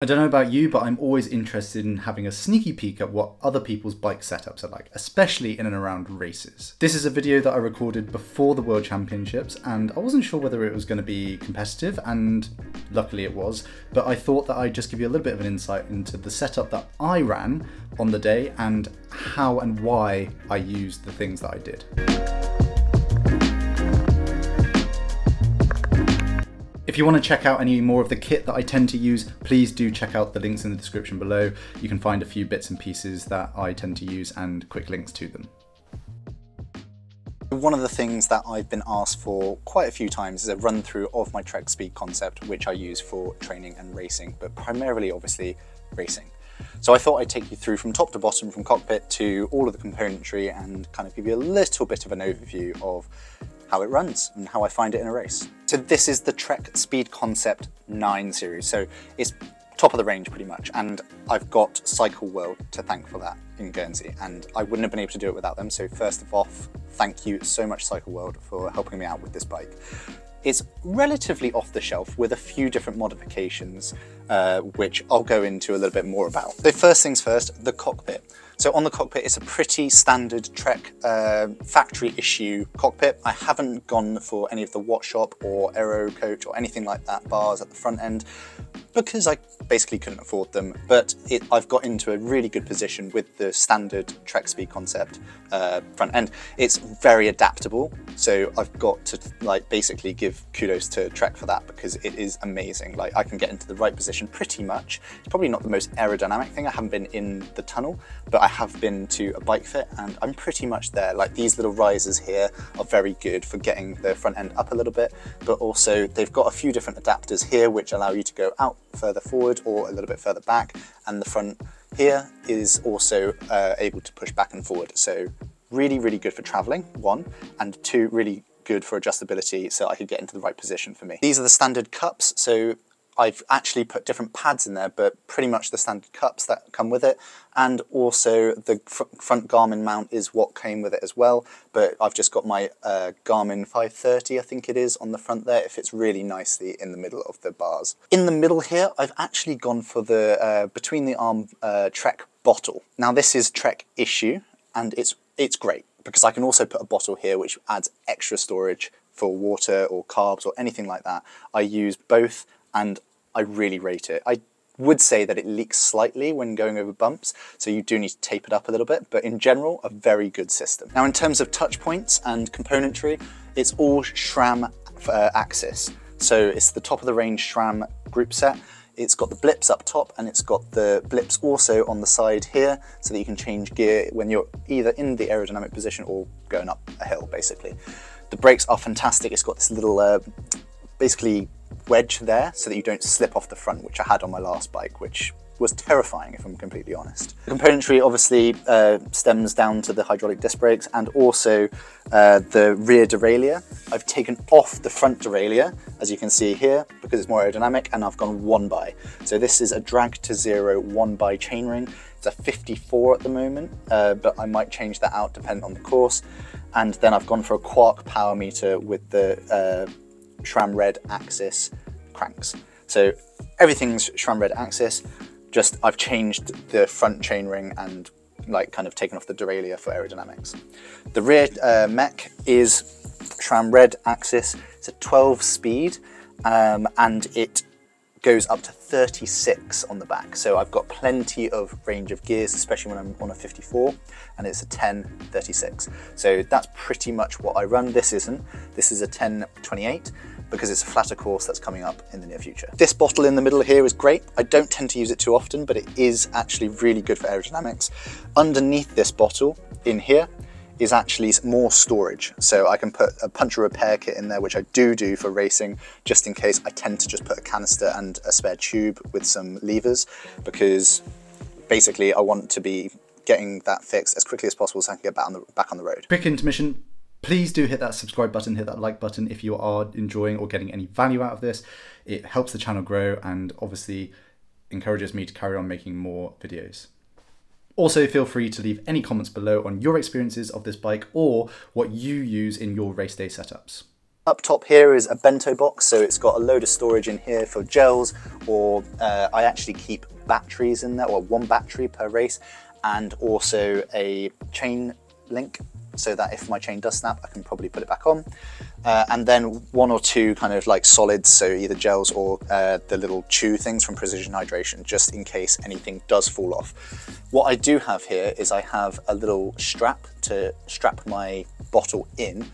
I don't know about you, but I'm always interested in having a sneaky peek at what other people's bike setups are like, especially in and around races. This is a video that I recorded before the World Championships, and I wasn't sure whether it was going to be competitive, and luckily it was, but I thought that I'd just give you a little bit of an insight into the setup that I ran on the day and how and why I used the things that I did. If you want to check out any more of the kit that I tend to use, please do check out the links in the description below. You can find a few bits and pieces that I tend to use and quick links to them. One of the things that I've been asked for quite a few times is a run through of my Trek Speed concept, which I use for training and racing, but primarily obviously racing. So I thought I'd take you through from top to bottom, from cockpit to all of the componentry, and kind of give you a little bit of an overview of how it runs and how I find it in a race. So this is the Trek Speed Concept 9 series. So it's top of the range pretty much. And I've got Cycle World to thank for that in Guernsey. And I wouldn't have been able to do it without them. So first of all, thank you so much Cycle World for helping me out with this bike. It's relatively off the shelf with a few different modifications, which I'll go into a little bit more about. So first things first, the cockpit. So on the cockpit, it's a pretty standard Trek factory issue cockpit. I haven't gone for any of the Watt Shop or Aero Coach or anything like that bars at the front end because I basically couldn't afford them. But I've got into a really good position with the standard Trek Speed Concept front end. It's very adaptable. So I've got to basically give kudos to Trek for that because it is amazing. Like I can get into the right position pretty much. It's probably not the most aerodynamic thing. I haven't been in the tunnel, but I have been to a bike fit and I'm pretty much there. Like these little risers here are very good for getting the front end up a little bit, but also they've got a few different adapters here which allow you to go out further forward or a little bit further back, and the front here is also able to push back and forward. So really, really good for traveling, one, and two, really good for adjustability so I could get into the right position for me. These are the standard cups. So I've actually put different pads in there, but pretty much the standard cups that come with it. And also the front Garmin mount is what came with it as well. But I've just got my Garmin 530, I think it is, on the front there. It fits really nicely in the middle of the bars. In the middle here, I've actually gone for the between the arm Trek bottle. Now this is Trek issue, and it's great because I can also put a bottle here which adds extra storage for water or carbs or anything like that. I use both and I really rate it. I would say that it leaks slightly when going over bumps, so you do need to tape it up a little bit, but in general, a very good system. Now in terms of touch points and componentry, it's all SRAM axis. So it's the top of the range SRAM group set. It's got the blips up top and it's got the blips also on the side here so that you can change gear when you're either in the aerodynamic position or going up a hill, basically. The brakes are fantastic. It's got this little, basically, wedge there so that you don't slip off the front, which I had on my last bike, which was terrifying if I'm completely honest. The componentry obviously stems down to the hydraulic disc brakes and also the rear derailleur. I've taken off the front derailleur, as you can see here, because it's more aerodynamic, and I've gone 1x. So this is a drag to zero 1x chainring. It's a 54 at the moment, but I might change that out depending on the course. And then I've gone for a Quark power meter with the SRAM red axis cranks. So everything's SRAM red axis, just I've changed the front chainring and kind of taken off the derailleur for aerodynamics. The rear mech is SRAM red axis. It's a 12 speed and it goes up to 36 on the back. So I've got plenty of range of gears, especially when I'm on a 54, and it's a 10-36. So that's pretty much what I run. This isn't. This is a 10-28 because it's a flatter course that's coming up in the near future. This bottle in the middle here is great. I don't tend to use it too often, but it is actually really good for aerodynamics. Underneath this bottle in here is actually more storage. So I can put a puncture repair kit in there, which I do for racing, just in case. I tend to just put a canister and a spare tube with some levers, because basically I want to be getting that fixed as quickly as possible so I can get back on the road. Quick intermission. Please do hit that subscribe button, hit that like button if you are enjoying or getting any value out of this. It helps the channel grow and obviously encourages me to carry on making more videos. Also, feel free to leave any comments below on your experiences of this bike or what you use in your race day setups. Up top here is a bento box, so it's got a load of storage in here for gels, or I actually keep batteries in there, or one battery per race, and also a chain link, so that if my chain does snap, I can probably put it back on. And then one or two kind of like solids, so either gels or the little chew things from Precision Hydration, just in case anything does fall off. What I do have here is I have a little strap to strap my bottle in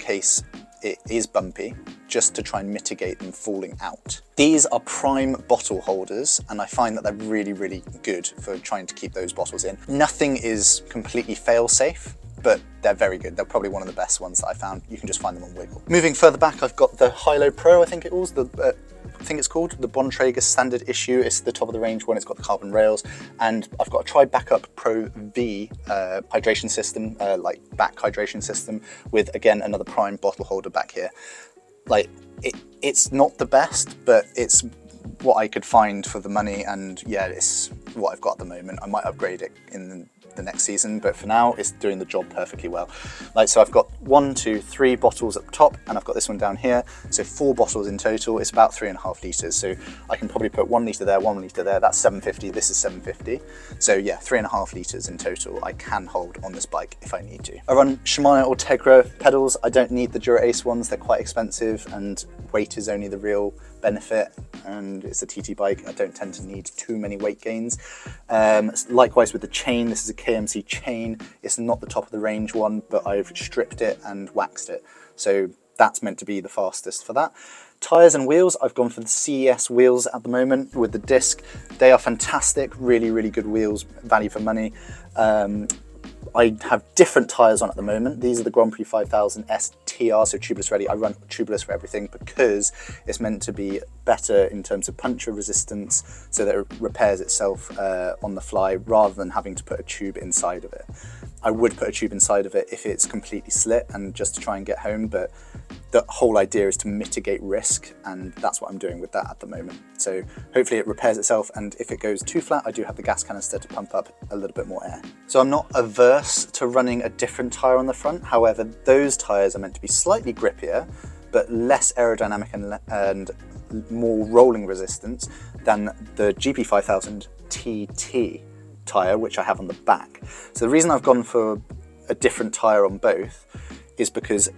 case it is bumpy, just to try and mitigate them falling out. These are prime bottle holders, and I find that they're really, really good for trying to keep those bottles in. Nothing is completely fail-safe, but they're very good. They're probably one of the best ones that I found. You can just find them on Wiggle. Moving further back, I've got the Hilo Pro, I think it's called, the Bontrager standard issue. It's the top of the range one, it's got the carbon rails, and I've got a Tri Backup Pro V hydration system, like back hydration system, with again another prime bottle holder back here. Like, it's not the best, but it's what I could find for the money, and yeah, it's what I've got at the moment. I might upgrade it in the next season, but for now it's doing the job perfectly well. Like, so I've got 1, 2, 3 bottles up top, and I've got this one down here, so 4 bottles in total. It's about 3.5 litres, so I can probably put 1 litre there, 1 litre there. That's 750, this is 750, so yeah, 3.5 litres in total I can hold on this bike if I need to. I run Shimano Ultegra pedals. I don't need the Dura Ace ones, they're quite expensive, and weight is only the real benefit, and it's a TT bike. I don't tend to need too many weight gains. Likewise with the chain, this is a KMC chain. It's not the top of the range one, but I've stripped it and waxed it, so that's meant to be the fastest for that. Tyres and wheels, I've gone for the CES wheels at the moment with the disc. They are fantastic, really, really good wheels, value for money. I have different tyres on at the moment. These are the Grand Prix 5000 STR, so tubeless ready. I run tubeless for everything because it's meant to be better in terms of puncture resistance, so that it repairs itself on the fly rather than having to put a tube inside of it. I would put a tube inside of it if it's completely slit and just to try and get home, but the whole idea is to mitigate risk, and that's what I'm doing with that at the moment. So hopefully it repairs itself, and if it goes too flat, I do have the gas canister to pump up a little bit more air. So I'm not averse to running a different tyre on the front. However, those tyres are meant to be slightly grippier, but less aerodynamic and more rolling resistance than the GP5000 TT tyre, which I have on the back. So the reason I've gone for a different tyre on both is because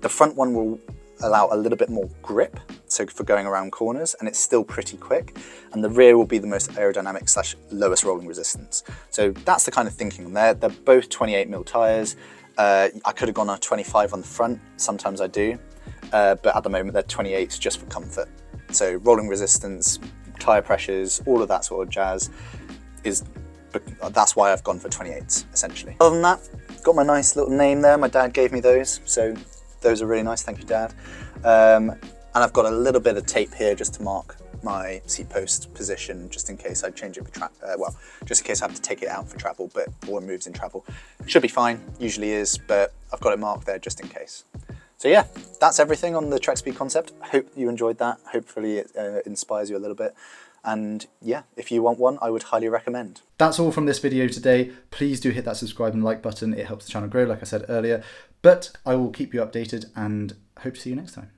the front one will allow a little bit more grip, so for going around corners, and it's still pretty quick, and the rear will be the most aerodynamic / lowest rolling resistance. So that's the kind of thinking on there. They're both 28mm tyres. I could have gone on a 25 on the front, sometimes I do, but at the moment they're 28s just for comfort. So rolling resistance, tyre pressures, all of that sort of jazz that's why I've gone for 28s, essentially. Other than that, got my nice little name there. My dad gave me those, so those are really nice. Thank you, Dad. And I've got a little bit of tape here just to mark my seat post position, just in case I change it for just in case I have to take it out for travel, or it moves in travel. Should be fine, usually is, but I've got it marked there just in case. So yeah, that's everything on the Trek Speed concept. Hope you enjoyed that. Hopefully it inspires you a little bit. And yeah, if you want one, I would highly recommend. That's all from this video today. Please do hit that subscribe and like button. It helps the channel grow, like I said earlier. But I will keep you updated and hope to see you next time.